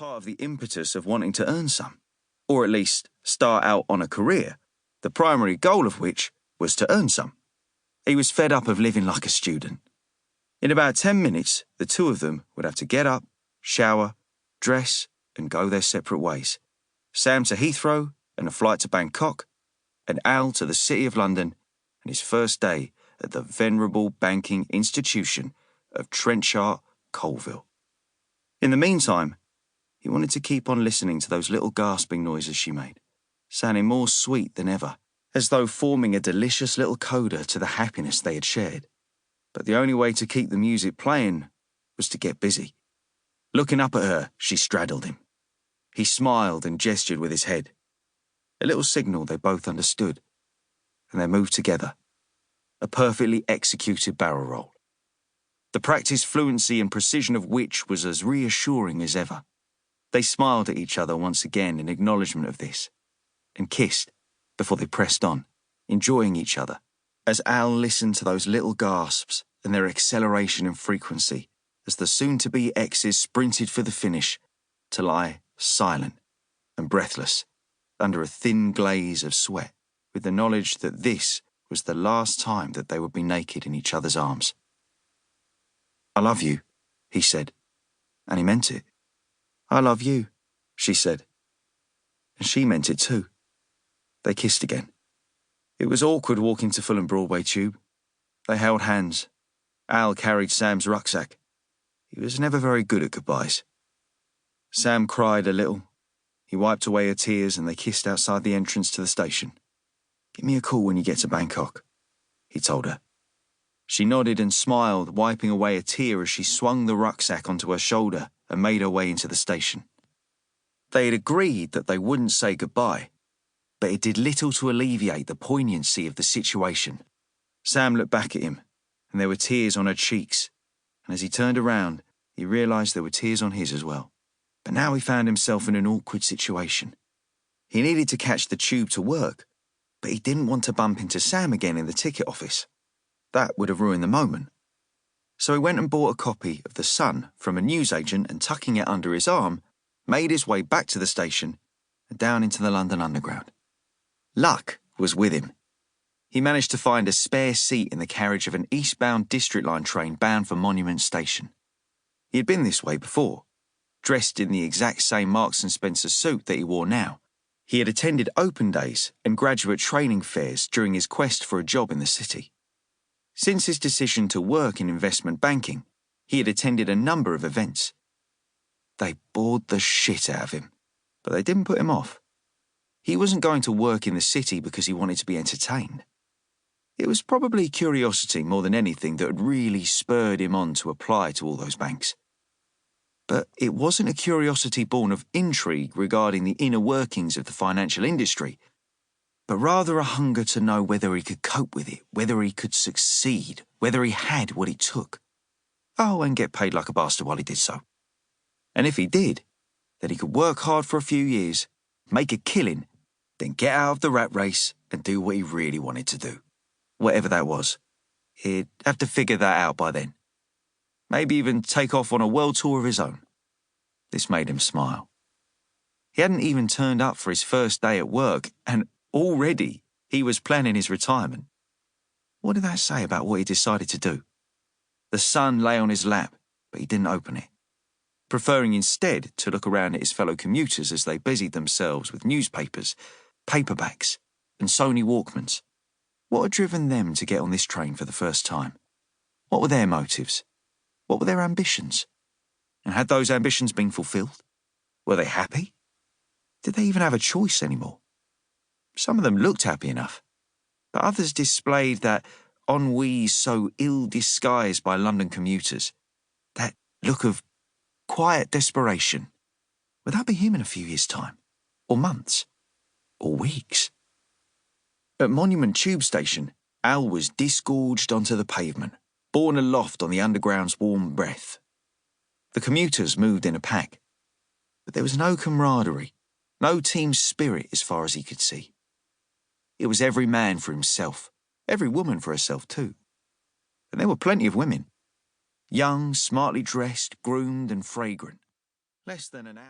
part of the impetus of wanting to earn some, or at least start out on a career, the primary goal of which was to earn some. He was fed up of living like a student. In about 10 minutes, the two of them would have to get up, shower, dress, and go their separate ways. Sam to Heathrow and a flight to Bangkok, and Al to the City of London and his first day at the venerable banking institution of Trenchart Colville. In the meantime, he wanted to keep on listening to those little gasping noises she made, sounding more sweet than ever, as though forming a delicious little coda to the happiness they had shared. But the only way to keep the music playing was to get busy. Looking up at her, she straddled him. He smiled and gestured with his head, a little signal they both understood, and they moved together, a perfectly executed barrel roll, the practiced fluency and precision of which was as reassuring as ever. They smiled at each other once again in acknowledgement of this, and kissed before they pressed on, enjoying each other, as Al listened to those little gasps and their acceleration and frequency as the soon-to-be exes sprinted for the finish to lie silent and breathless under a thin glaze of sweat, with the knowledge that this was the last time that they would be naked in each other's arms. "I love you," he said, and he meant it. "I love you," she said, and she meant it too. They kissed again. It was awkward walking to Fulham Broadway Tube. They held hands. Al carried Sam's rucksack. He was never very good at goodbyes. Sam cried a little. He wiped away her tears and they kissed outside the entrance to the station. "Give me a call when you get to Bangkok," he told her. She nodded and smiled, wiping away a tear as she swung the rucksack onto her shoulder and made her way into the station. They had agreed that they wouldn't say goodbye, but it did little to alleviate the poignancy of the situation. Sam looked back at him, and there were tears on her cheeks, and as he turned around, he realised there were tears on his as well. But now he found himself in an awkward situation. He needed to catch the tube to work, but he didn't want to bump into Sam again in the ticket office. That would have ruined the moment. So he went and bought a copy of The Sun from a newsagent and, tucking it under his arm, made his way back to the station and down into the London Underground. Luck was with him. He managed to find a spare seat in the carriage of an eastbound District Line train bound for Monument Station. He had been this way before, dressed in the exact same Marks & Spencer suit that he wore now. He had attended open days and graduate training fairs during his quest for a job in the city. Since his decision to work in investment banking, he had attended a number of events. They bored the shit out of him, but they didn't put him off. He wasn't going to work in the city because he wanted to be entertained. It was probably curiosity more than anything that had really spurred him on to apply to all those banks. But it wasn't a curiosity born of intrigue regarding the inner workings of the financial industry, but rather a hunger to know whether he could cope with it, whether he could succeed, whether he had what it took. Oh, and get paid like a bastard while he did so. And if he did, then he could work hard for a few years, make a killing, then get out of the rat race and do what he really wanted to do. Whatever that was. He'd have to figure that out by then. Maybe even take off on a world tour of his own. This made him smile. He hadn't even turned up for his first day at work, and already he was planning his retirement. What did that say about what he decided to do? The Sun lay on his lap, but he didn't open it, preferring instead to look around at his fellow commuters as they busied themselves with newspapers, paperbacks, and Sony Walkmans. What had driven them to get on this train for the first time? What were their motives? What were their ambitions? And had those ambitions been fulfilled? Were they happy? Did they even have a choice anymore? Some of them looked happy enough, but others displayed that ennui so ill disguised by London commuters, that look of quiet desperation. Would that be him in a few years' time? Or months? Or weeks? At Monument Tube Station, Al was disgorged onto the pavement, borne aloft on the Underground's warm breath. The commuters moved in a pack, but there was no camaraderie, no team spirit as far as he could see. It was every man for himself, every woman for herself too. And there were plenty of women. Young, smartly dressed, groomed and fragrant. Less than an hour.